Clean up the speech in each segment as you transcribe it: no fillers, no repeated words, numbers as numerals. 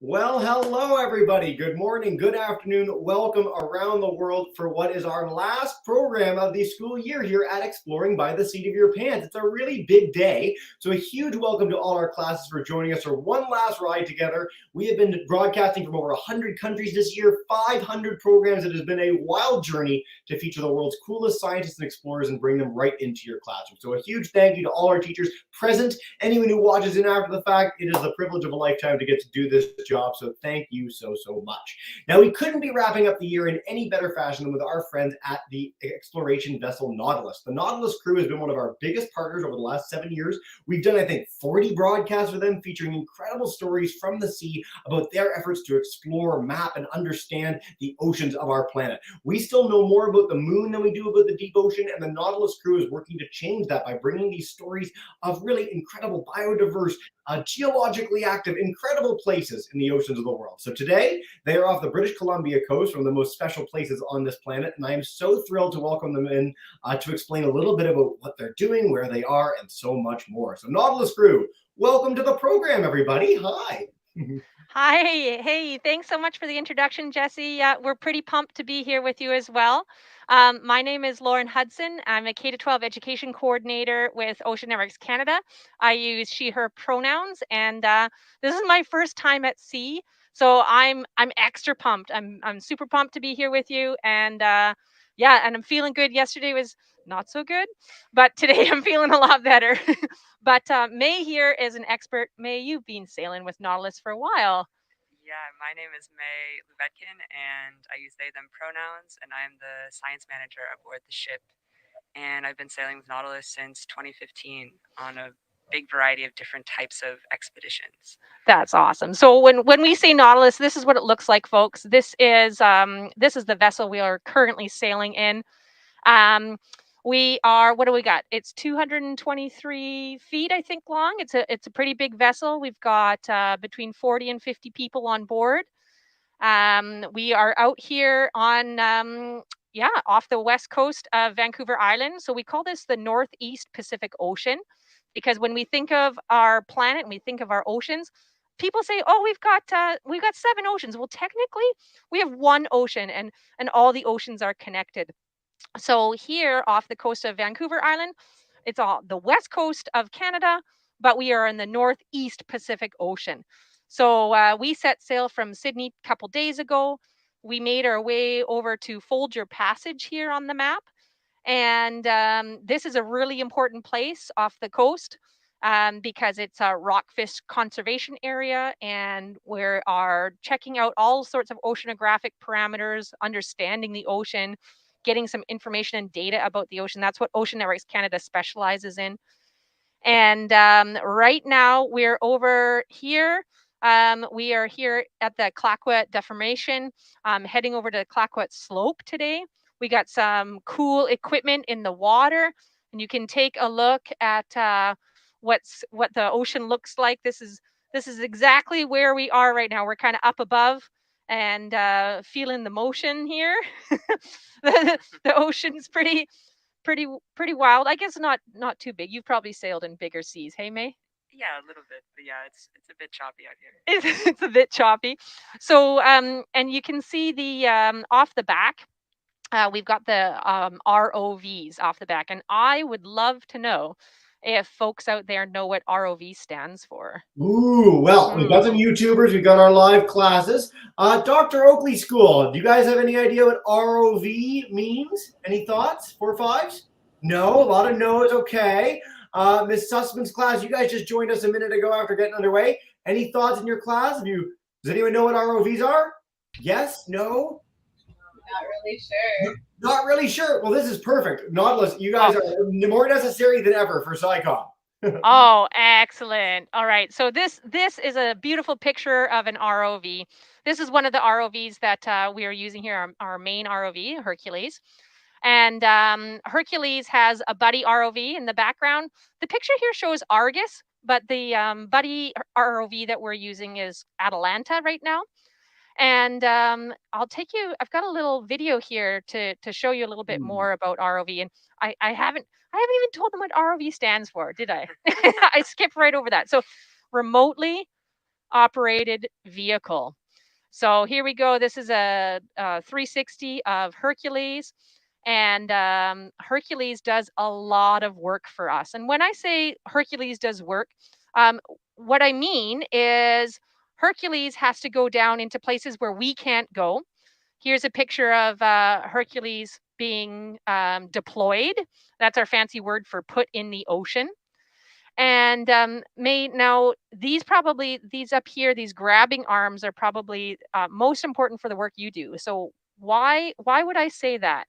Well, hello, everybody. Good morning, good afternoon. Welcome around the world for what is our last program of the school year here at Exploring by the Seat of Your Pants. It's a really big day, so a huge welcome to all our classes for joining us for one last ride together. We have been broadcasting from over 100 countries this year, 500 programs. It has been a wild journey to feature the world's coolest scientists and explorers and bring them right into your classroom. So a huge thank you to all our teachers present, anyone who watches in after the fact. It is the privilege of a lifetime to get to do this job, so thank you so much. Now, we couldn't be wrapping up the year in any better fashion than with our friends at the exploration vessel Nautilus. The Nautilus crew has been one of our biggest partners over the last 7 years. We've done, I think, 40 broadcasts with them featuring incredible stories from the sea about their efforts to explore, map, and understand the oceans of our planet. We still know more about the moon than we do about the deep ocean, and the Nautilus crew is working to change that by bringing these stories of really incredible, biodiverse, geologically active, incredible places in the oceans of the world. So today, they are off the British Columbia coast, one of the most special places on this planet, and I am so thrilled to welcome them in to explain a little bit about what they're doing, where they are, and so much more. So Nautilus crew, welcome to the program, everybody. Hi. Hi. Hey, thanks so much for the introduction, Jesse. We're pretty pumped to be here with you as well. My name is Lauren Hudson. I'm a K-12 education coordinator with Ocean Networks Canada. I use she, her pronouns, and this is my first time at sea, so I'm extra pumped. I'm super pumped to be here with you, and yeah, and I'm feeling good. Yesterday was not so good, but today I'm feeling a lot better. But May here is an expert. May, you've been sailing with Nautilus for a while. Yeah, my name is May Luvetkin, and I use they, them pronouns, and I'm the science manager aboard the ship. And I've been sailing with Nautilus since 2015 on a big variety of different types of expeditions. That's awesome. So when we say Nautilus, this is what it looks like, folks. This is the vessel we are currently sailing in. We are, what do we got? It's 223 feet, I think, long. It's a pretty big vessel. We've got between 40 and 50 people on board. We are out here on yeah, off the west coast of Vancouver Island. So we call this the Northeast Pacific Ocean because when we think of our planet and we think of our oceans, people say, "Oh, we've got 7 oceans." Well, technically, we have one ocean, and all the oceans are connected. So here off the coast of Vancouver Island, it's all the west coast of Canada, but we are in the Northeast Pacific Ocean. So we set sail from Sydney a couple days ago. We made our way over to Folger Passage here on the map. And this is a really important place off the coast because it's a rockfish conservation area. And we are checking out all sorts of oceanographic parameters, understanding the ocean, getting some information and data about the ocean. That's what Ocean Networks Canada specializes in. And right now we're over here. We are here at the Clayoquot Deformation, heading over to the Clayoquot Slope today. We got some cool equipment in the water, and you can take a look at what the ocean looks like. This is exactly where we are right now. We're kind of up above and feeling the motion here. The ocean's pretty pretty wild. I guess not too big. You've probably sailed in bigger seas, hey May? Yeah, a little bit, but yeah, it's a bit choppy out here. It's a bit choppy. So and you can see the off the back. We've got the ROVs off the back, and I would love to know if folks out there know what ROV stands for. Ooh, well, we've got some YouTubers, we've got our live classes. Dr. Oakley School, do you guys have any idea what ROV means? Any thoughts? 4 or 5s? No, a lot of no's, okay. Miss Sussman's class, you guys just joined us a minute ago after getting underway. Any thoughts in your class? Does anyone know what ROVs are? Yes? No? Not really sure. Not really sure. Well, this is perfect. Nautilus, you guys are more necessary than ever for SciComm. Oh, excellent. All right. So this is a beautiful picture of an ROV. This is one of the ROVs that we are using here, our main ROV, Hercules. And Hercules has a buddy ROV in the background. The picture here shows Argus, but the buddy ROV that we're using is Atalanta right now. And I've got a little video here to show you a little bit more about ROV. And I haven't even told them what ROV stands for, did I? I skipped right over that. So remotely operated vehicle. So here we go. This is a 360 of Hercules. And Hercules does a lot of work for us. And when I say Hercules does work, what I mean is Hercules has to go down into places where we can't go. Here's a picture of Hercules being deployed. That's our fancy word for put in the ocean. And now these up here, these grabbing arms are probably most important for the work you do. So why would I say that?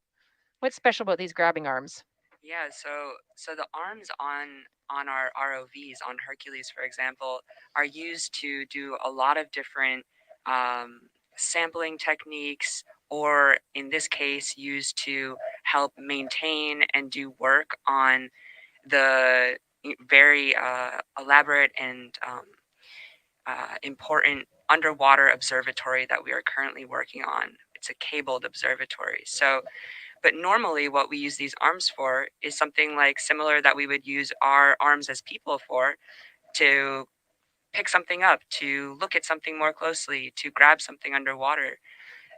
What's special about these grabbing arms? Yeah, so the arms on our ROVs, on Hercules, for example, are used to do a lot of different sampling techniques, or in this case, used to help maintain and do work on the very elaborate and important underwater observatory that we are currently working on. It's a cabled observatory. But normally what we use these arms for is something like similar that we would use our arms as people for, to pick something up, to look at something more closely, to grab something underwater.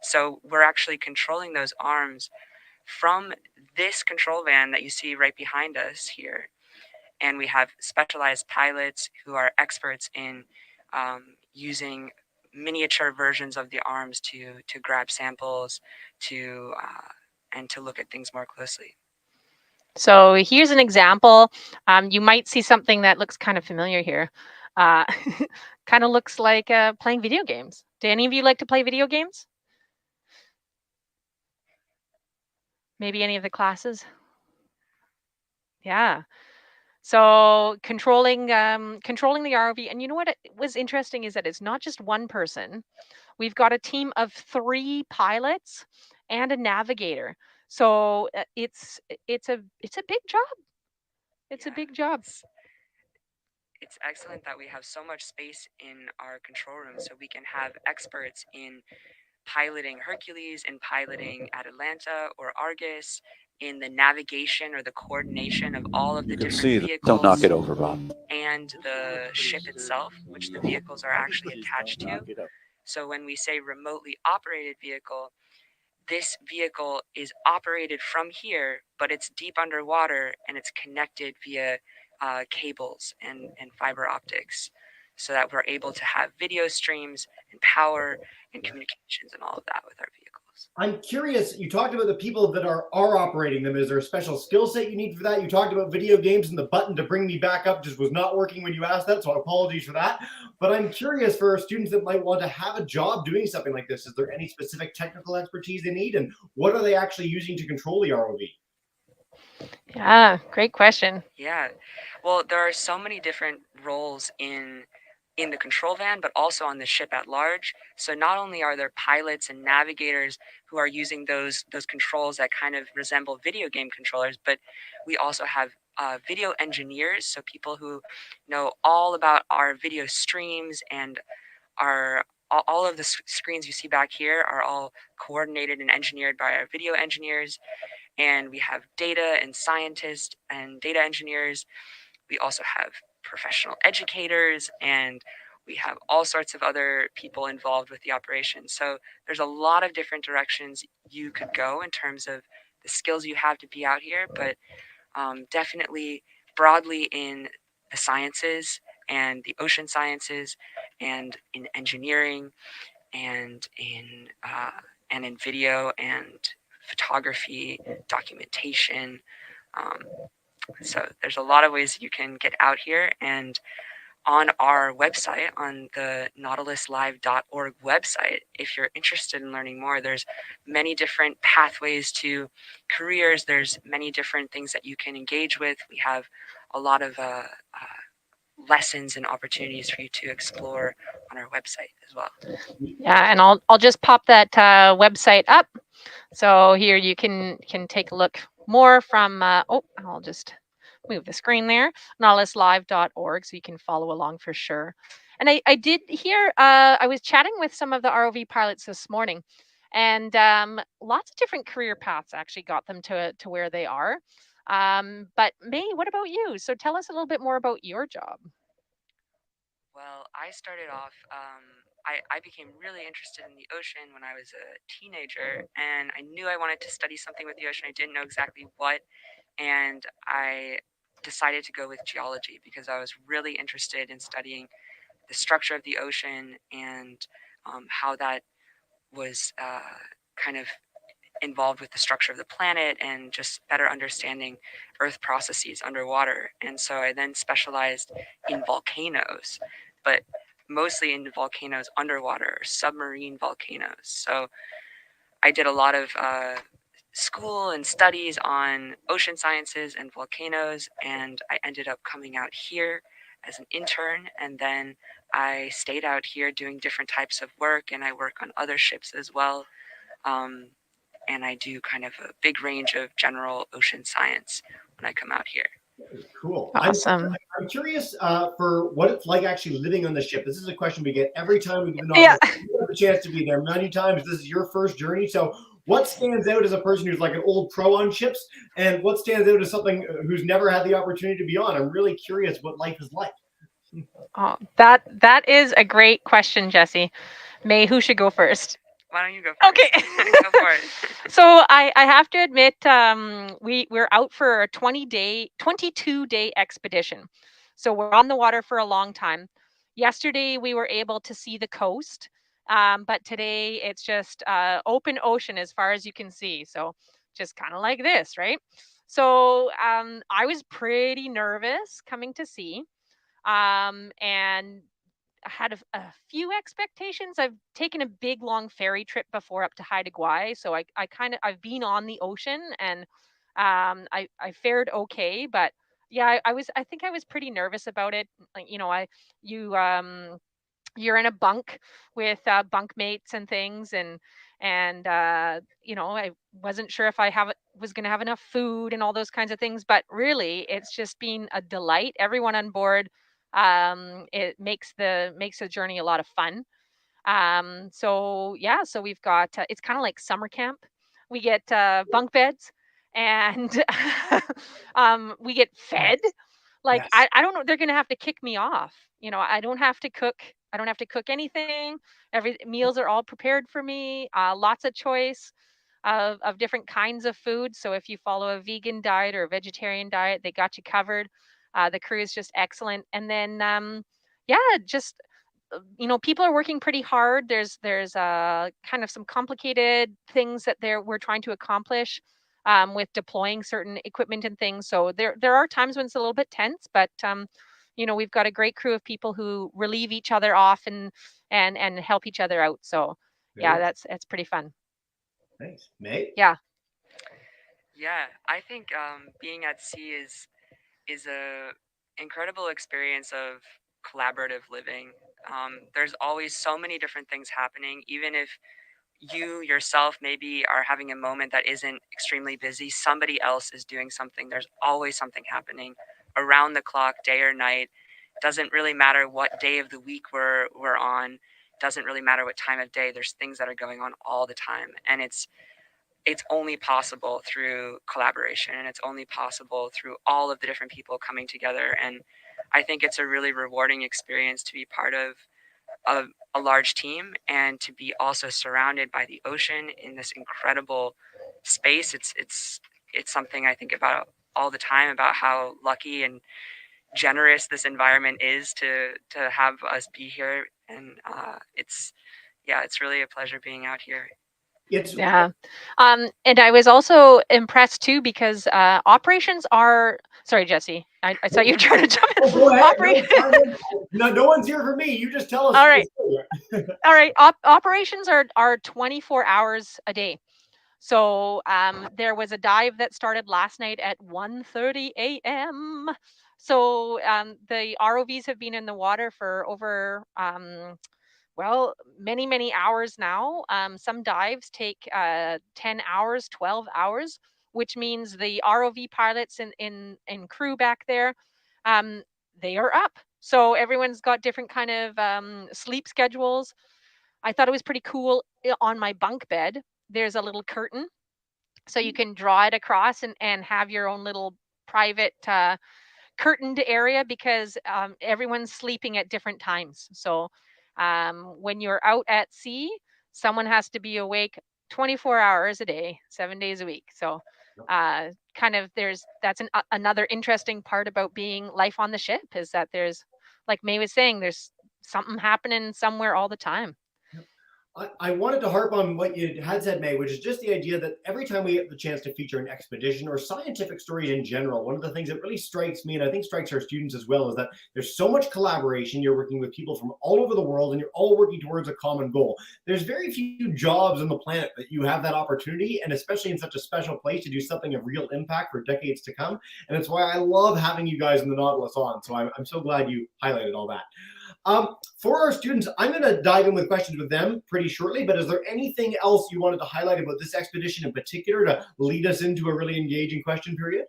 So we're actually controlling those arms from this control van that you see right behind us here. And we have specialized pilots who are experts in using miniature versions of the arms to grab samples, to and to look at things more closely. So here's an example. You might see something that looks kind of familiar here. Kind of looks like playing video games. Do any of you like to play video games? Maybe any of the classes? Yeah. So controlling the ROV, and you know what was interesting is that it's not just one person. We've got a team of 3 pilots and a navigator. So it's a big job. It's a big job. It's excellent that we have so much space in our control room, so we can have experts in piloting Hercules, in piloting Atalanta or Argus, in the navigation or the coordination of all of the different vehicles. Don't knock it over, Bob. And the ship itself, which the vehicles are actually attached to. So when we say remotely operated vehicle, this vehicle is operated from here, but it's deep underwater and it's connected via cables and fiber optics, so that we're able to have video streams and power and communications and all of that with our vehicles. I'm curious, you talked about the people that are operating them. Is there a special skill set you need for that? You talked about video games, and the button to bring me back up just was not working when you asked that, so apologies for that. But I'm curious, for students that might want to have a job doing something like this, is there any specific technical expertise they need, and what are they actually using to control the ROV? Yeah, great question. Yeah, well, there are so many different roles in the control van, but also on the ship at large. So not only are there pilots and navigators who are using those controls that kind of resemble video game controllers, but we also have video engineers, so people who know all about our video streams, and all of the screens you see back here are all coordinated and engineered by our video engineers. And we have data and scientists and data engineers. We also have professional educators, and we have all sorts of other people involved with the operation. So there's a lot of different directions you could go in terms of the skills you have to be out here, but definitely broadly in the sciences and the ocean sciences, and in engineering, and in video and photography, documentation. So there's a lot of ways you can get out here, and on our website, on the nautiluslive.org website, if you're interested in learning more, there's many different pathways to careers. There's many different things that you can engage with. We have a lot of lessons and opportunities for you to explore on our website as well. Yeah, and I'll just pop that website up. So here you can take a look more from, I'll just move the screen there, nautiluslive.org, so you can follow along for sure. And I did hear, I was chatting with some of the ROV pilots this morning, and lots of different career paths actually got them to where they are. But May, what about you? So tell us a little bit more about your job. Well, I started off, I became really interested in the ocean when I was a teenager, and I knew I wanted to study something with the ocean. I didn't know exactly what, and I decided to go with geology because I was really interested in studying the structure of the ocean and how that was kind of involved with the structure of the planet and just better understanding Earth processes underwater. And so I then specialized in volcanoes, but mostly in volcanoes underwater, submarine volcanoes. So I did a lot of school and studies on ocean sciences and volcanoes, and I ended up coming out here as an intern, and then I stayed out here doing different types of work, and I work on other ships as well. Um, and I do kind of a big range of general ocean science when I come out here. Cool. Awesome. I'm curious for what it's like actually living on the ship. This is a question we get every time we Yeah. have a chance to be there. Many times this is your first journey. So what stands out as a person who's like an old pro on ships, and what stands out as something who's never had the opportunity to be on? I'm really curious what life is like. Oh, that is a great question, Jesse. May, who should go first? Why don't you go first? Okay. Go for it. So I have to admit, we're out for a 22-day expedition. So we're on the water for a long time. Yesterday we were able to see the coast, but today it's just open ocean as far as you can see. So just kind of like this, right? So I was pretty nervous coming to sea, and I had a few expectations. I've taken a big long ferry trip before up to Haida Gwaii, so I kind of I've been on the ocean, and I fared okay, but yeah, I think I was pretty nervous about it. Like, you you're in a bunk with bunk mates and things, and I wasn't sure if was going to have enough food and all those kinds of things, but really it's just been a delight. Everyone on board, it makes the journey a lot of fun. So yeah, so we've got it's kind of like summer camp. We get bunk beds, and we get fed. Like Yes. I don't know, they're gonna have to kick me off. I don't have to cook. I don't have to cook anything. Every meals are all prepared for me. Lots of choice of different kinds of food. So if you follow a vegan diet or a vegetarian diet, they got you covered. The crew is just excellent. And then yeah, just people are working pretty hard. There's kind of some complicated things that we're trying to accomplish with deploying certain equipment and things. So there are times when it's a little bit tense, but we've got a great crew of people who relieve each other off and help each other out. So yeah, that's pretty fun. Thanks. May? Yeah. Yeah, I think being at sea is a incredible experience of collaborative living. There's always so many different things happening, even if you yourself maybe are having a moment that isn't extremely busy, somebody else is doing something. There's always something happening around the clock, day or night. Doesn't really matter what day of the week we're on. Doesn't really matter what time of day. There's things that are going on all the time, and it's only possible through collaboration, and it's only possible through all of the different people coming together. And I think it's a really rewarding experience to be part of a large team and to be also surrounded by the ocean in this incredible space. It's something I think about all the time, about how lucky and generous this environment is to have us be here. And it's really a pleasure being out here. Yeah. And I was also impressed too because operations are. Sorry, Jesse. I saw you trying to jump in. Oh, go ahead. Operation. No one's here for me. You just tell us. All right. All right. Operations are 24 hours a day. So there was a dive that started last night at 1:30 a.m. So the ROVs have been in the water for over many hours now. Some dives take 10 hours, 12 hours, which means the ROV pilots and crew back there, um, they are up. So everyone's got different kind of sleep schedules. I thought it was pretty cool. On my bunk bed, there's a little curtain, so you can draw it across and have your own little private curtained area because everyone's sleeping at different times. So when you're out at sea, someone has to be awake 24 hours a day, 7 days a week. So kind of that's another interesting part about being life on the ship, is that there's, like May was saying, there's something happening somewhere all the time. I wanted to harp on what you had said, May, which is just the idea that every time we get the chance to feature an expedition or scientific stories in general, one of the things that really strikes me, and I think strikes our students as well, is that there's so much collaboration. You're working with people from all over the world, and you're all working towards a common goal. There's very few jobs on the planet that you have that opportunity, and especially in such a special place, to do something of real impact for decades to come. And it's why I love having you guys in the Nautilus on. So I'm so glad you highlighted all that. For our students, I'm going to dive in with questions with them pretty shortly, but is there anything else you wanted to highlight about this expedition in particular to lead us into a really engaging question period?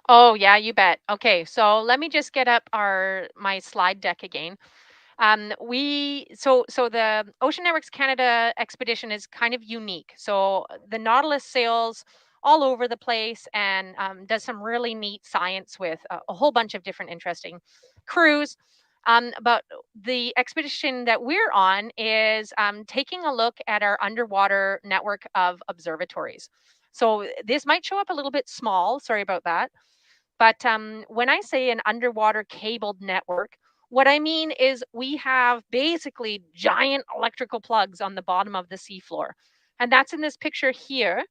Oh, yeah, you bet. Okay, so let me just get up my slide deck again. So the Ocean Networks Canada expedition is kind of unique. So the Nautilus sails all over the place and does some really neat science with a whole bunch of different interesting crews. But the expedition that we're on is taking a look at our underwater network of observatories. So this might show up a little bit small. Sorry about that. But when I say an underwater cabled network, what I mean is we have basically giant electrical plugs on the bottom of the seafloor. And that's in this picture here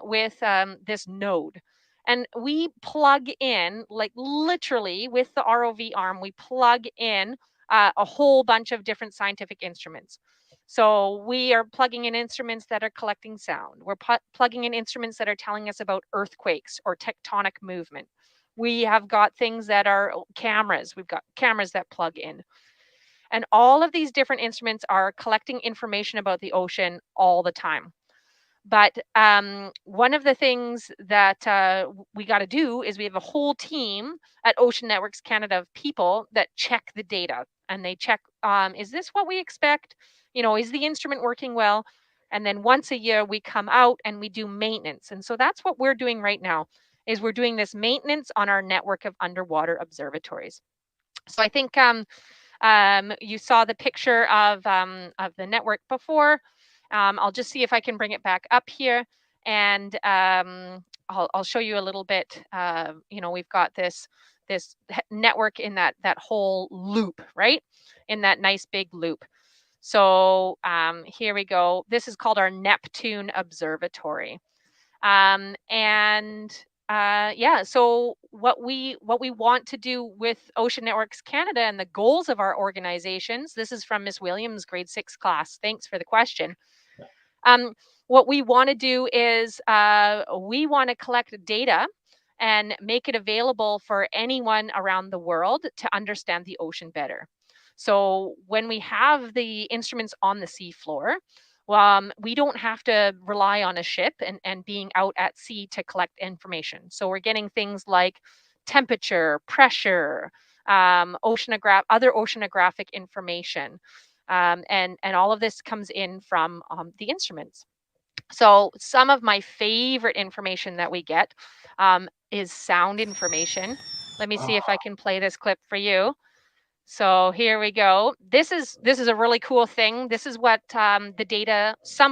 with this node. And we plug in, like literally with the ROV arm, we plug in a whole bunch of different scientific instruments. So we are plugging in instruments that are collecting sound. We're plugging in instruments that are telling us about earthquakes or tectonic movement. We have got things that are cameras. We've got cameras that plug in. And all of these different instruments are collecting information about the ocean all the time. But one of the things that we got to do is we have a whole team at Ocean Networks Canada of people that check the data, and they check, is this what we expect? Is the instrument working well? And then once a year we come out and we do maintenance. And so that's what we're doing right now, is we're doing this maintenance on our network of underwater observatories. So I think you saw the picture of the network before. I'll just see if I can bring it back up here, and I'll show you a little bit. We've got this network in that whole loop, right? In that nice big loop. So here we go. This is called our Neptune Observatory. So what we want to do with Ocean Networks Canada and the goals of our organizations, this is from Miss Williams' grade 6 class. Thanks for the question. What we want to do is we want to collect data and make it available for anyone around the world to understand the ocean better. So when we have the instruments on the seafloor, we don't have to rely on a ship and being out at sea to collect information. So we're getting things like temperature, pressure, other oceanographic information. And all of this comes in from the instruments. So some of my favorite information that we get is sound information. Let me see if I can play this clip for you. So here we go. This is a really cool thing. This is what some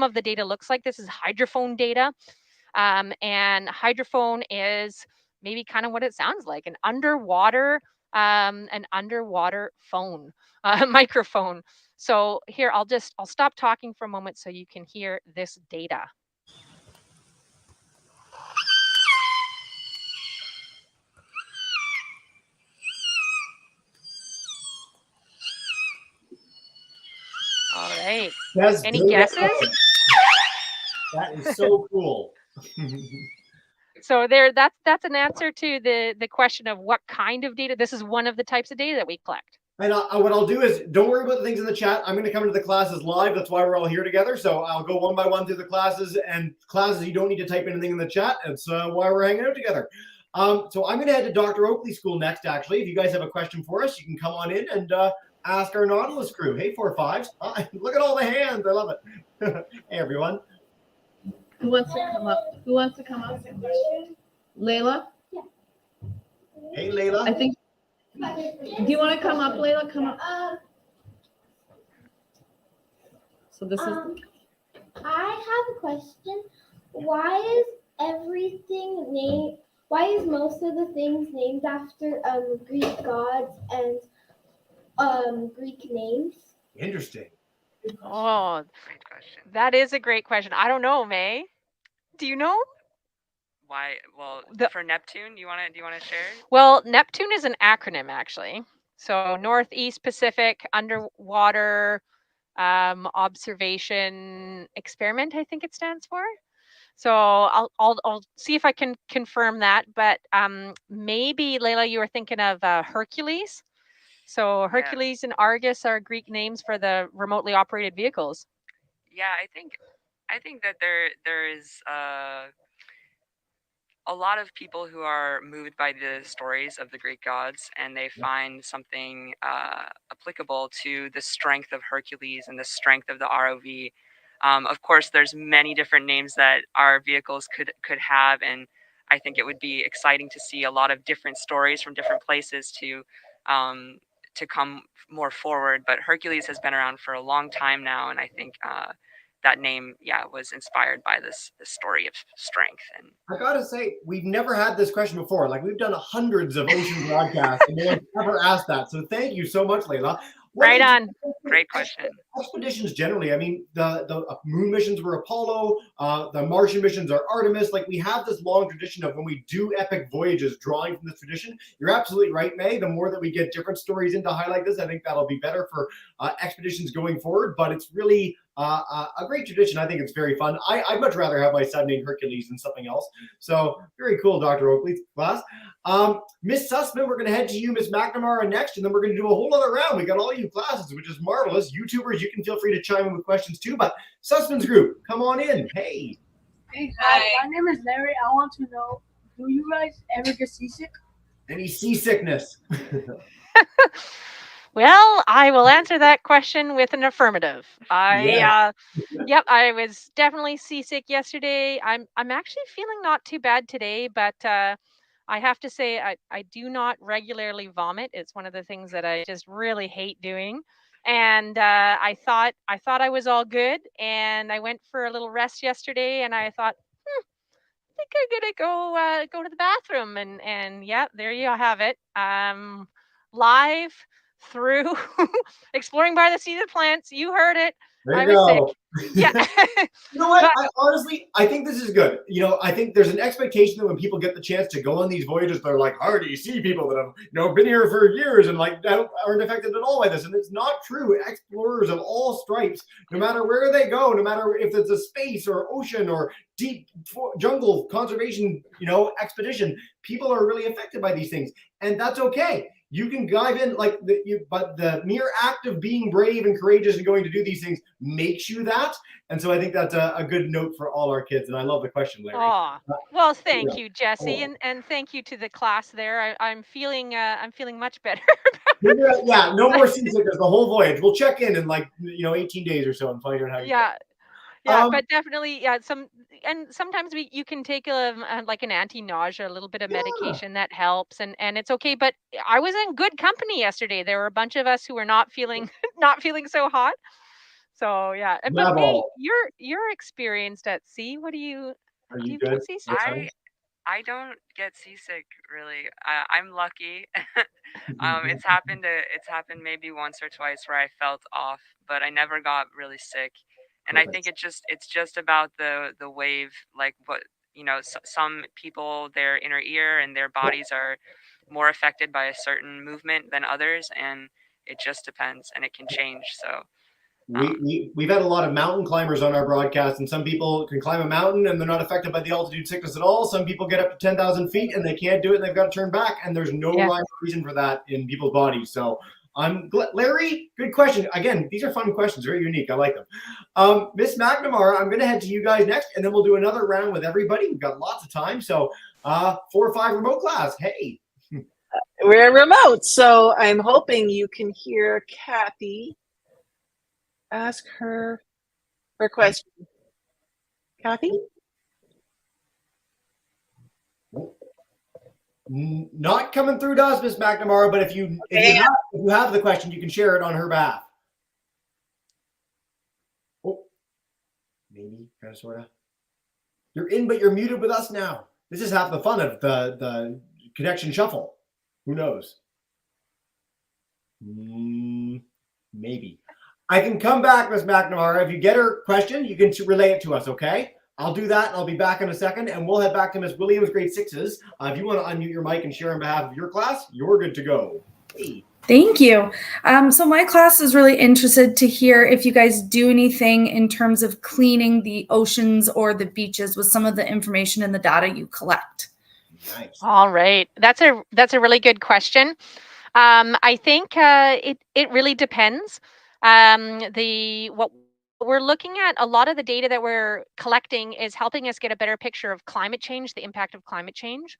of the data looks like. This is hydrophone data. And hydrophone is maybe kind of what it sounds like, an underwater phone, microphone. So here, I'll stop talking for a moment so you can hear this data. All right. That's Any guesses? That is so cool. So that's an answer to the question of what kind of data. This is one of the types of data that we collect. And what I'll do is, don't worry about the things in the chat. I'm going to come into the classes live. That's why we're all here together. So I'll go one by one through the classes, and classes you don't need to type anything in the chat. That's why we're hanging out together. So I'm going to head to Dr. Oakley School next, actually. If you guys have a question for us, you can come on in and ask our Nautilus crew. Hey, 4-5s. Look at all the hands. I love it. Hey, everyone. Who wants to come up? Who wants to come up? Layla? Hey, Layla. I think. Do you want to come up, Layla? Come up. So this is. I have a question. Why is everything named? Why is most of the things named after Greek gods and Greek names? Interesting. Oh, Great question. that is a great question. I don't know, May. Do you know? Why? Well, The- for Neptune, do you want to share? Well, Neptune is an acronym actually. So Northeast Pacific Underwater Observation Experiment, I think it stands for. So I'll see if I can confirm that. But maybe Layla, you were thinking of Hercules. So Hercules and Argus are Greek names for the remotely operated vehicles. Yeah, I think that there is a lot of people who are moved by the stories of the Greek gods, and they find something applicable to the strength of Hercules and the strength of the ROV. Of course, there's many different names that our vehicles could have, and I think it would be exciting to see a lot of different stories from different places to come more forward. But Hercules has been around for a long time now, and I think that name, was inspired by this story of strength. And I gotta say, we've never had this question before. Like, we've done hundreds of ocean broadcasts, and no one's ever asked that. So thank you so much, Layla. Right on. Great question. Expeditions generally, I mean, the moon missions were Apollo, the Martian missions are Artemis. Like, we have this long tradition of when we do epic voyages drawing from this tradition. You're absolutely right, May. The more that we get different stories in to highlight this, I think that'll be better for expeditions going forward. But it's really a great tradition. I think it's very fun. I'd much rather have my son named Hercules than something else. So very cool, Dr. Oakley class. Miss Sussman, we're going to head to you, Miss McNamara, next, and then we're going to do a whole other round. We got all you classes, which is marvelous. YouTubers, you can feel free to chime in with questions too. But Sussman's group, come on in. Hey. Hey, hi. My name is Larry. I want to know, do you guys ever get seasick? Any seasickness? Well, I will answer that question with an affirmative. Yeah. Yep, I was definitely seasick yesterday. I'm actually feeling not too bad today, but I have to say I do not regularly vomit. It's one of the things that I just really hate doing. And I thought I was all good, and I went for a little rest yesterday, and I thought, I think I'm gonna go to the bathroom, and yeah, there you have it. Live through exploring by the sea of plants. You heard it. There I you was sick. go. Yeah. You know what? But- I think this is good. You know, I think there's an expectation that when people get the chance to go on these voyages, they're like, hardy sea people that have been here for years and like aren't affected at all by this. And it's not true. Explorers of all stripes, no matter where they go, no matter if it's a space or ocean or deep jungle conservation, expedition, people are really affected by these things, and that's okay. You can dive in but the mere act of being brave and courageous and going to do these things makes you that. And so I think that's a good note for all our kids. And I love the question, Larry. Oh, well, thank you, Jesse, Oh. and thank you to the class there. I'm feeling much better. Yeah, no more seasickness the whole voyage. We'll check in 18 days or so and find out how you Yeah. go. Yeah, but definitely, sometimes you can take like an anti-nausea, a little bit of medication that helps, and it's okay. But I was in good company yesterday. There were a bunch of us who were not feeling not feeling so hot. So yeah, but May, you're experienced at sea. What do you Are do? you You good? get seasick? I don't get seasick really. I'm lucky. It's happened maybe once or twice where I felt off, but I never got really sick. And I think it's just about the wave, like what some people, their inner ear and their bodies are more affected by a certain movement than others, and it just depends, and it can change. So We've had a lot of mountain climbers on our broadcast, and some people can climb a mountain and they're not affected by the altitude sickness at all. Some people get up to 10,000 feet and they can't do it and they've got to turn back, and there's no rhyme or reason for that in people's bodies. So Larry, good question. Again, these are fun questions, very unique. I like them. Miss McNamara, I'm going to head to you guys next, and then we'll do another round with everybody. We've got lots of time. So 4 or 5 remote class. Hey. We're remote, so I'm hoping you can hear Kathy ask her question. Kathy? Not coming through to us, Miss McNamara, but if you have the question, you can share it on her behalf. Oh, maybe, kind of, sort of. You're in, but you're muted with us now. This is half the fun of the connection shuffle. Who knows? Maybe. I can come back, Miss McNamara. If you get her question, you can relay it to us, okay? I'll do that, and I'll be back in a second, and we'll head back to Miss Williams, grade 6s. If you want to unmute your mic and share on behalf of your class, you're good to go. Hey. Thank you. So my class is really interested to hear if you guys do anything in terms of cleaning the oceans or the beaches with some of the information and the data you collect. Nice. All right. That's a really good question. I think it really depends. What we're looking at, a lot of the data that we're collecting is helping us get a better picture of climate change, the impact of climate change.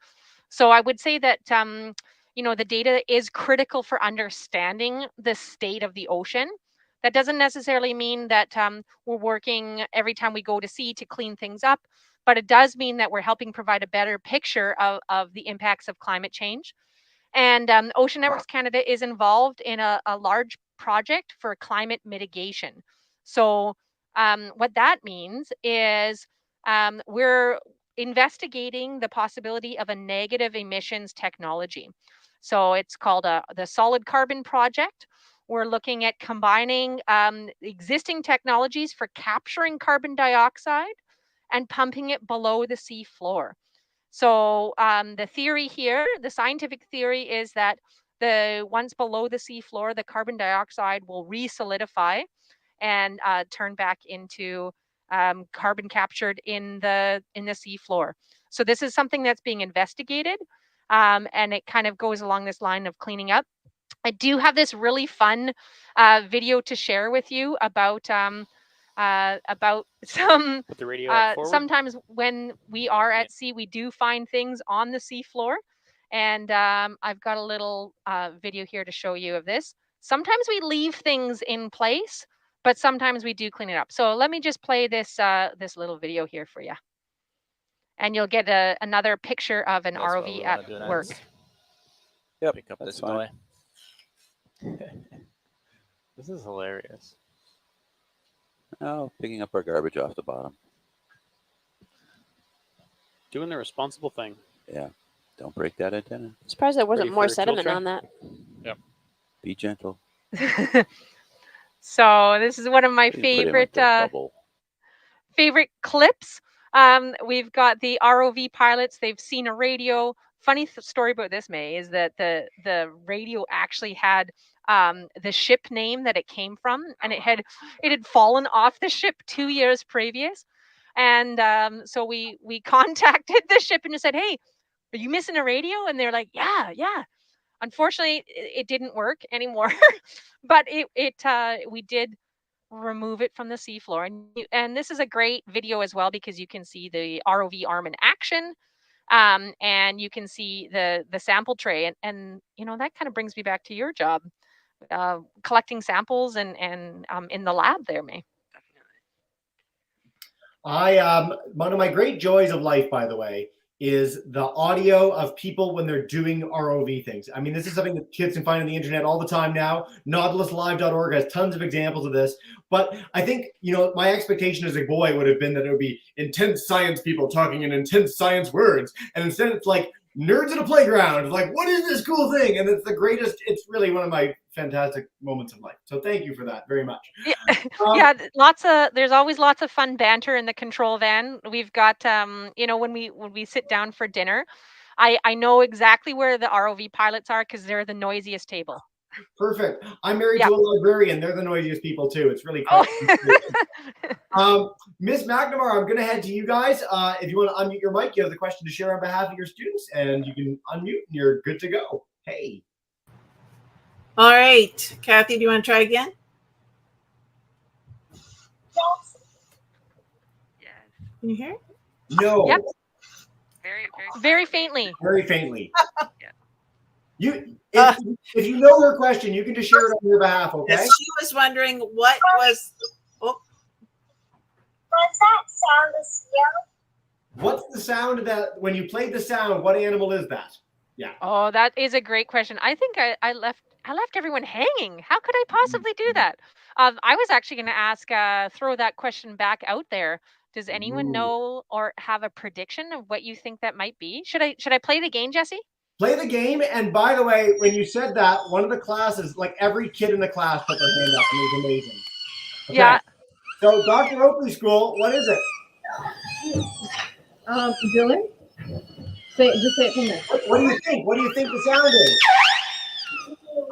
So I would say that the data is critical for understanding the state of the ocean. That doesn't necessarily mean that we're working every time we go to sea to clean things up, but it does mean that we're helping provide a better picture of the impacts of climate change. And Ocean Networks Canada is involved in a large project for climate mitigation. So what that means is we're investigating the possibility of a negative emissions technology. So it's called the Solid Carbon Project. We're looking at combining existing technologies for capturing carbon dioxide and pumping it below the sea floor. So the theory here, the scientific theory is that once below the sea floor, the carbon dioxide will re-solidify and turn back into carbon captured in the sea floor. So this is something that's being investigated, and it kind of goes along this line of cleaning up. I do have this really fun video to share with you about some Put the radio forward. sometimes when we are at sea, we do find things on the sea floor, and I've got a little video here to show you of this. Sometimes we leave things in place, but sometimes we do clean it up. So let me just play this this little video here for you, and you'll get another picture of an ROV at work. Yep, pick up this guy. This is hilarious. Oh, picking up our garbage off the bottom. Doing the responsible thing. Yeah, don't break that antenna. Surprised there wasn't more sediment on that. Yep. Be gentle. So this is one of my favorite clips. We've got the ROV pilots. They've seen a radio. Funny story about this, May, is that the radio actually had the ship name that it came from, and it had fallen off the ship 2 years previous. And so we contacted the ship and said, "Hey, are you missing a radio?" And they're like, "Yeah." Unfortunately, it didn't work anymore, but we did remove it from the seafloor. And this is a great video as well, because you can see the ROV arm in action, and you can see the sample tray. And that kind of brings me back to your job, collecting samples and in the lab there, May. One of my great joys of life, by the way, is the audio of people when they're doing ROV things. I mean, this is something that kids can find on the internet all the time now. NautilusLive.org has tons of examples of this. But I think, my expectation as a boy would have been that it would be intense science people talking in intense science words. And instead it's like nerds at a playground. Like, what is this cool thing? And it's the greatest. It's really one of my fantastic moments of life. So thank you for that very much. Yeah, there's always lots of fun banter in the control van. We've got when we sit down for dinner, I know exactly where the ROV pilots are because they're the noisiest table. Perfect. I'm married to a librarian. They're the noisiest people too. It's really cool. Miss McNamara, I'm going to head to you guys. If you want to unmute your mic, you have the question to share on behalf of your students, and you can unmute and you're good to go. Hey. All right. Kathy, do you want to try again? Yes. Can you hear? No. Yep. Very faintly. Very faintly. Yeah. If you know her question, you can just share it on your behalf, okay? Yes, she was wondering what was. What's that sound, the seal? What's the sound that when you played the sound? What animal is that? Yeah. Oh, that is a great question. I think I left everyone hanging. How could I possibly do that? I was actually going to ask, throw that question back out there. Does anyone know or have a prediction of what you think that might be? Should I play the game, Jesse? Play the game. And by the way, when you said that, one of the classes, like every kid in the class put their hand up, and it was amazing. Okay. Yeah. So Dr. Oakley School, what is it? Dylan? Just say it from there. What do you think? What do you think the sound is?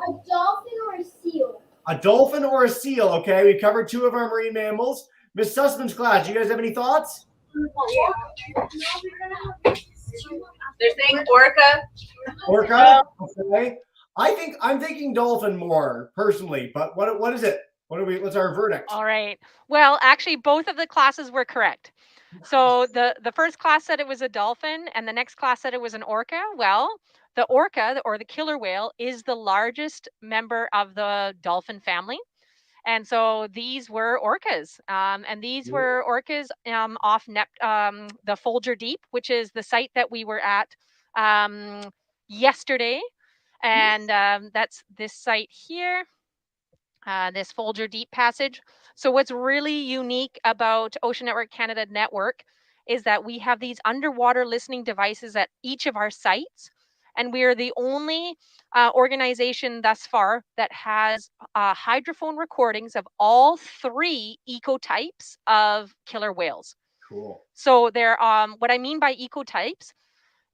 A dolphin or a seal? A dolphin or a seal, okay? We covered 2 of our marine mammals. Miss Sussman's class, you guys have any thoughts? They're saying orca. Orca? Okay. I'm thinking dolphin more, personally, but what is it? What's our verdict? All right. Well, actually, both of the classes were correct. So the first class said it was a dolphin, and the next class said it was an orca. Well, the orca, or the killer whale, is the largest member of the dolphin family. And so these were orcas, and these were orcas off the Folger Deep, which is the site that we were at yesterday. And that's this site here, this Folger Deep passage. So what's really unique about Ocean Network Canada Network is that we have these underwater listening devices at each of our sites. And we are the only organization thus far that has hydrophone recordings of all 3 ecotypes of killer whales. Cool. So there, what I mean by ecotypes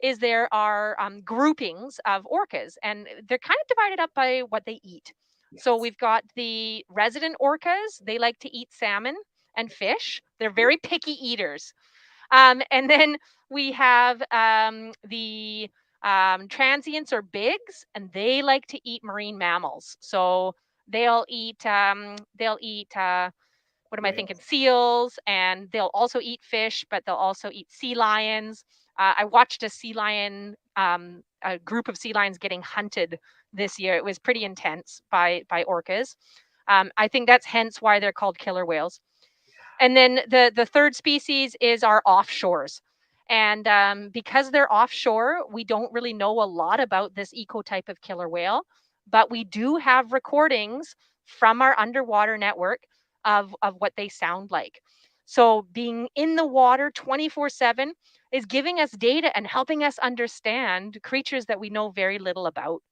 is there are groupings of orcas, and they're kind of divided up by what they eat. Yes. So we've got the resident orcas. They like to eat salmon and fish. They're very picky eaters. And then we have the transients or bigs, and they like to eat marine mammals. So they'll eat what am I thinking? Seals, and they'll also eat fish, but they'll also eat sea lions. I watched a sea lion, a group of sea lions getting hunted this year. It was pretty intense by orcas. I think that's hence why they're called killer whales. And then the third species is our offshores. And because they're offshore, we don't really know a lot about this ecotype of killer whale, but we do have recordings from our underwater network of what they sound like. So being in the water 24/7 is giving us data and helping us understand creatures that we know very little about.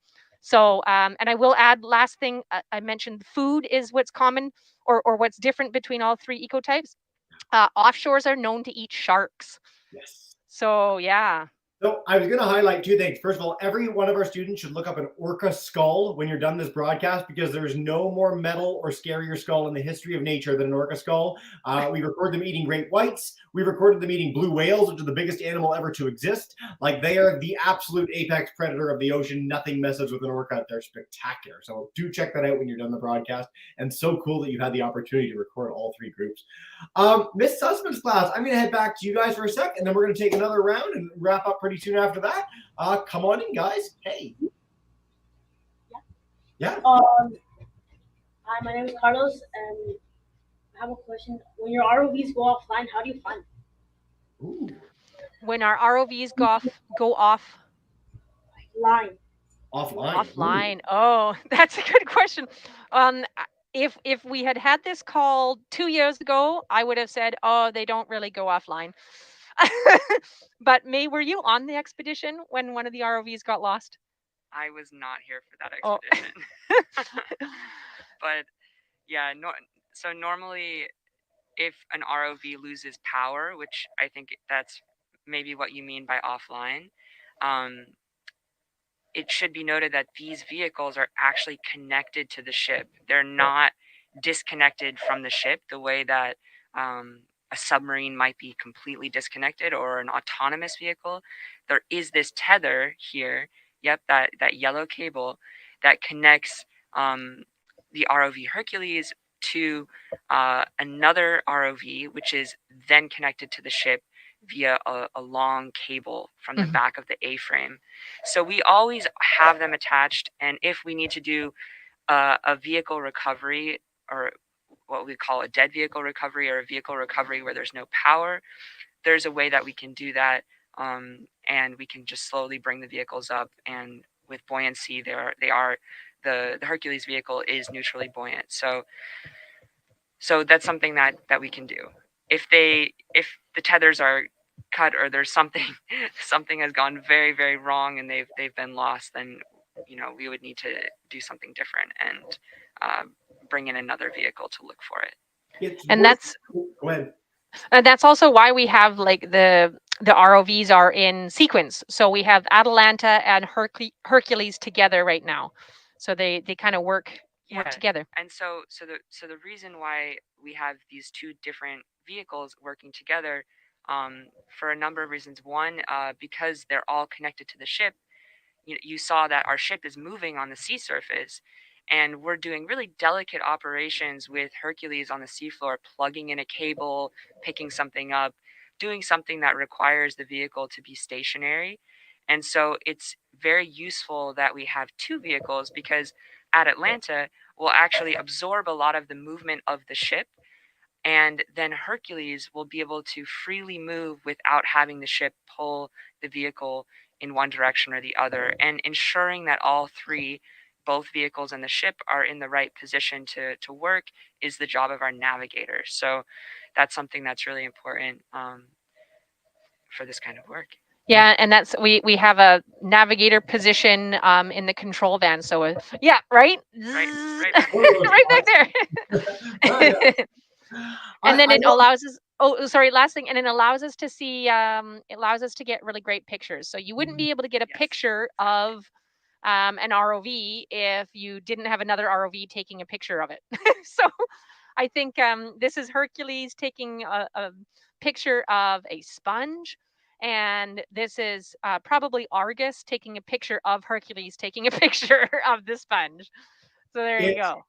So, and I will add, last thing, I mentioned food is what's common or what's different between all 3 ecotypes. Offshores are known to eat sharks. Yes. So, yeah. So I was going to highlight 2 things. First of all, every one of our students should look up an orca skull when you're done this broadcast, because there's no more metal or scarier skull in the history of nature than an orca skull. We record them eating great whites. We recorded them eating blue whales, which are the biggest animal ever to exist. Like, they are the absolute apex predator of the ocean. Nothing messes with an orca. They're spectacular. So do check that out when you're done the broadcast. And so cool that you had the opportunity to record all 3 groups. Miss Sussman's class, I'm going to head back to you guys for a sec, and then we're going to take another round and wrap up pretty soon after that. Come on in, guys. Hey. Yeah. Hi, my name is Carlos, and I have a question. When your ROVs go offline, how do you find them? Ooh. When our ROVs go off Line. Offline. Ooh. Oh, that's a good question. If we had this call 2 years ago, I would have said, oh, they don't really go offline. But May, were you on the expedition when one of the ROVs got lost? I was not here for that expedition. Oh. But yeah, so normally if an ROV loses power, which I think that's maybe what you mean by offline, it should be noted that these vehicles are actually connected to the ship. They're not disconnected from the ship the way that a submarine might be completely disconnected, or an autonomous vehicle. There is this tether here, that yellow cable that connects the ROV Hercules to another ROV, which is then connected to the ship via a long cable from the back of the A-frame. So we always have them attached, and if we need to do a vehicle recovery, or what we call a dead vehicle recovery, or a vehicle recovery where there's no power, there's a way that we can do that and we can just slowly bring the vehicles up. And with buoyancy, the Hercules vehicle is neutrally buoyant. So that's something that we can do. If the tethers are cut or there's something has gone very, very wrong and they've been lost, then we would need to do something different and bring in another vehicle to look for it. And that's go ahead. And that's also why we have like the ROVs are in sequence. So we have Atalanta and Hercules together right now. So they kind of work together. And so the reason why we have these two different vehicles working together, for a number of reasons. One, because they're all connected to the ship. You saw that our ship is moving on the sea surface, and we're doing really delicate operations with Hercules on the seafloor, plugging in a cable, picking something up, doing something that requires the vehicle to be stationary. And so it's very useful that we have two vehicles, because at Atlanta will actually absorb a lot of the movement of the ship, and then Hercules will be able to freely move without having the ship pull the vehicle in one direction or the other, and ensuring that all three, both vehicles and the ship, are in the right position to work is the job of our navigator. So that's something that's really important for this kind of work. Yeah, and that's we have a navigator position in the control van. So right, right right back there. And then it allows us. Oh, sorry. Last thing, and it allows us to see. It allows us to get really great pictures. So you wouldn't be able to get a picture of an ROV if you didn't have another ROV taking a picture of it. So I think this is Hercules taking a picture of a sponge. And this is probably Argus taking a picture of Hercules taking a picture of the sponge. So there you go.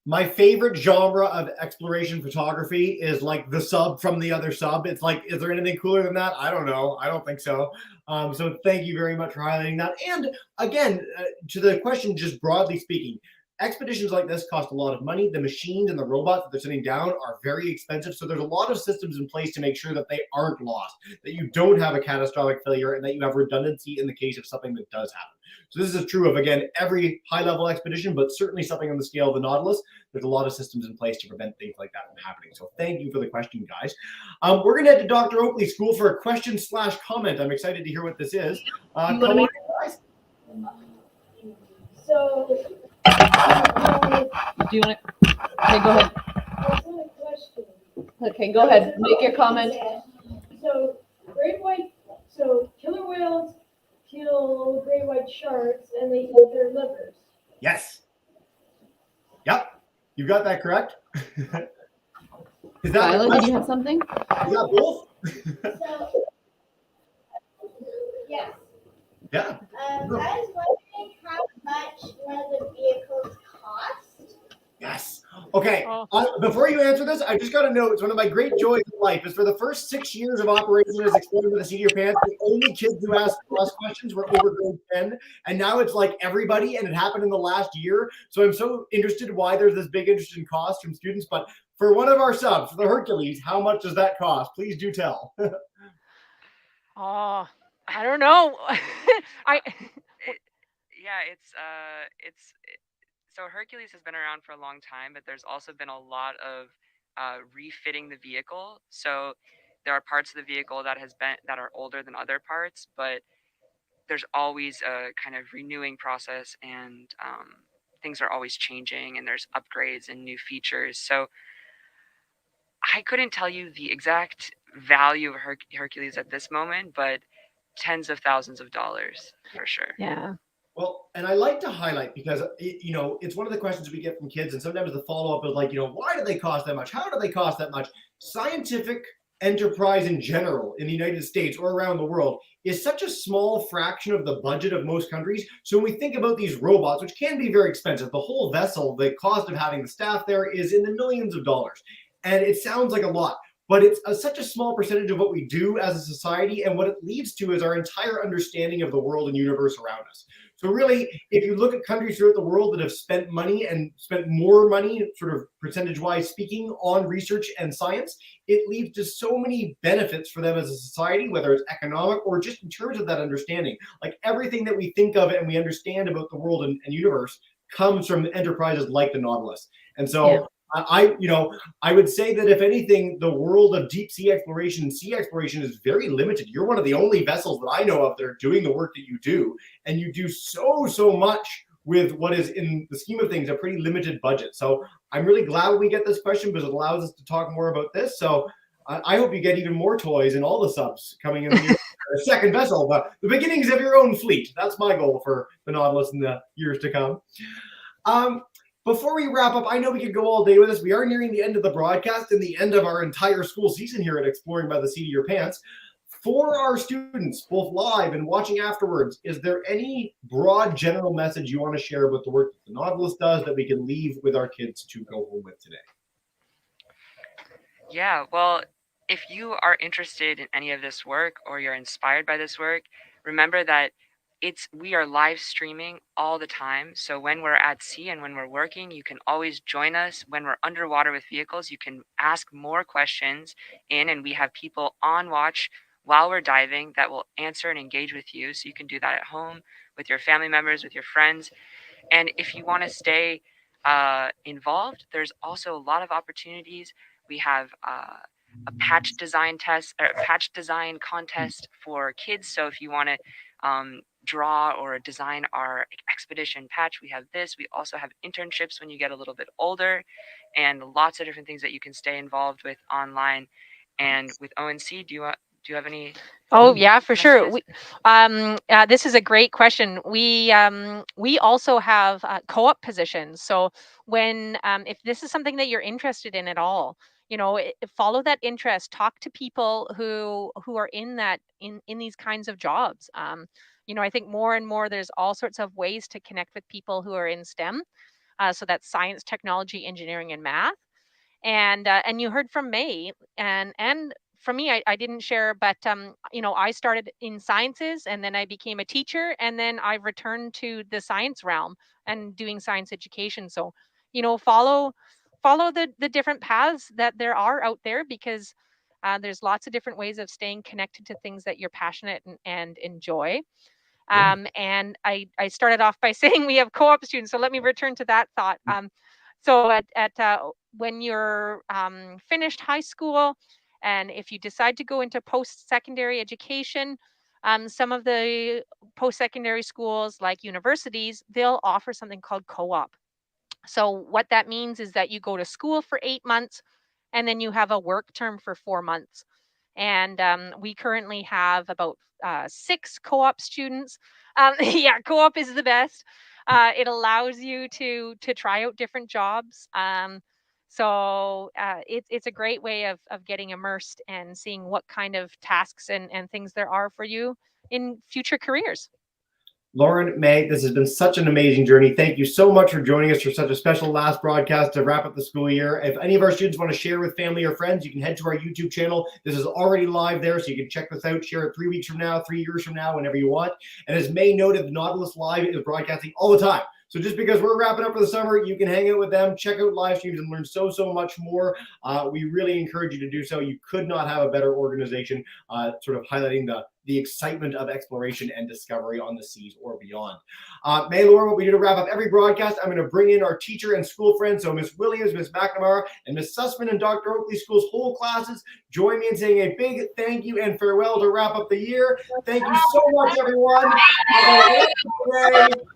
My favorite genre of exploration photography is like the sub from the other sub. It's like, is there anything cooler than that? I don't know. I don't think so. So thank you very much for highlighting that. And again, to the question, just broadly speaking, expeditions like this cost a lot of money. The machines and the robots that they're sitting down are very expensive. So there's a lot of systems in place to make sure that they aren't lost, that you don't have a catastrophic failure, and that you have redundancy in the case of something that does happen. So this is true of, again, every high-level expedition, but certainly something on the scale of the Nautilus. There's a lot of systems in place to prevent things like that from happening. So thank you for the question, guys. We're going to head to Dr. Oakley School for a question/comment. I'm excited to hear what this is. Come on, guys. So, do you want to? Okay, go ahead. that's not a question. Okay, go ahead. Make your comment. So, killer whales kill great white sharks and they eat their livers. Yes. Yep. You got that correct. Is that Skylar, did you have something? Is that both? So, yes. Yeah. I was wondering how much one of the vehicles cost. Yes. Okay. Before you answer this, I just got to note, it's one of my great joys in life is for the first 6 years of operation as Exploring by the Seat of Your Pants, the only kids who asked us questions were over grade 10. And now it's like everybody, and it happened in the last year. So I'm so interested why there's this big interest in cost from students. But for one of our subs, for the Hercules, how much does that cost? Please do tell. Oh, I don't know. So Hercules has been around for a long time, but there's also been a lot of refitting the vehicle. So there are parts of the vehicle that are older than other parts, but there's always a kind of renewing process, and things are always changing, and there's upgrades and new features. So I couldn't tell you the exact value of Hercules at this moment, but tens of thousands of dollars for sure. Yeah. Well, and I like to highlight because, it's one of the questions we get from kids, and sometimes the follow-up is like, why do they cost that much? How do they cost that much? Scientific enterprise in general in the United States or around the world is such a small fraction of the budget of most countries. So when we think about these robots, which can be very expensive, the whole vessel, the cost of having the staff there is in the millions of dollars. And it sounds like a lot, but it's such a small percentage of what we do as a society, and what it leads to is our entire understanding of the world and universe around us. So So really, if you look at countries throughout the world that have spent money and spent more money, sort of percentage-wise speaking, on research and science, it leads to so many benefits for them as a society, whether it's economic or just in terms of that understanding. Like everything that we think of and we understand about the world and universe comes from enterprises like the Nautilus. And so I would say that if anything, the world of deep sea exploration and sea exploration is very limited. You're one of the only vessels that I know of that are doing the work that you do, and you do so much with what is, in the scheme of things, a pretty limited budget. So I'm really glad we get this question because it allows us to talk more about this. So I hope you get even more toys and all the subs coming in the second vessel, but the beginnings of your own fleet. That's my goal for the Nautilus in the years to come. Before we wrap up, I know we could go all day with this. We are nearing the end of the broadcast and the end of our entire school season here at Exploring by the Seat of Your Pants. For our students, both live and watching afterwards, is there any broad general message you want to share about the work that the Nautilus does that we can leave with our kids to go home with today? Yeah, well, if you are interested in any of this work or you're inspired by this work, remember that we are live streaming all the time. So when we're at sea and when we're working, you can always join us. When we're underwater with vehicles, you can ask more questions and we have people on watch while we're diving that will answer and engage with you. So you can do that at home with your family members, with your friends. And if you want to stay involved, there's also a lot of opportunities. We have a patch design contest for kids. So if you want to draw or design our expedition patch, we have this. We also have internships when you get a little bit older, and lots of different things that you can stay involved with online. And with ONC, do you have any? Oh yeah, for sure. This is a great question. We also have co-op positions. So when if this is something that you're interested in at all, follow that interest. Talk to people who are in these kinds of jobs. I think more and more there's all sorts of ways to connect with people who are in STEM. So that's science, technology, engineering, and math. And you heard from May, and from me, I didn't share, but I started in sciences, and then I became a teacher, and then I returned to the science realm and doing science education. So, follow the different paths that there are out there, because there's lots of different ways of staying connected to things that you're passionate and enjoy. And I started off by saying we have co-op students. So let me return to that thought. So when you're finished high school, and if you decide to go into post-secondary education, some of the post-secondary schools, like universities, they'll offer something called co-op. So what that means is that you go to school for 8 months, and then you have a work term for 4 months. And we currently have about 6 co-op students. Yeah, co-op is the best. It allows you to try out different jobs. So it's a great way of getting immersed and seeing what kind of tasks and things there are for you in future careers. Lauren, May, this has been such an amazing journey. Thank you so much for joining us for such a special last broadcast to wrap up the school year. If any of our students want to share with family or friends, you can head to our YouTube channel. This is already live there, so you can check this out, share it 3 weeks from now, 3 years from now, whenever you want. And as May noted, the Nautilus Live is broadcasting all the time. So just because we're wrapping up for the summer, you can hang out with them, check out live streams, and learn so much more. We really encourage you to do so. You could not have a better organization sort of highlighting the excitement of exploration and discovery on the seas or beyond. May, Lauren, what we do to wrap up every broadcast, I'm going to bring in our teacher and school friends. So Miss Williams, Miss McNamara, and Miss Sussman and Dr. Oakley School's whole classes join me in saying a big thank you and farewell to wrap up the year. Thank you so much, everyone. Have a wonderful day.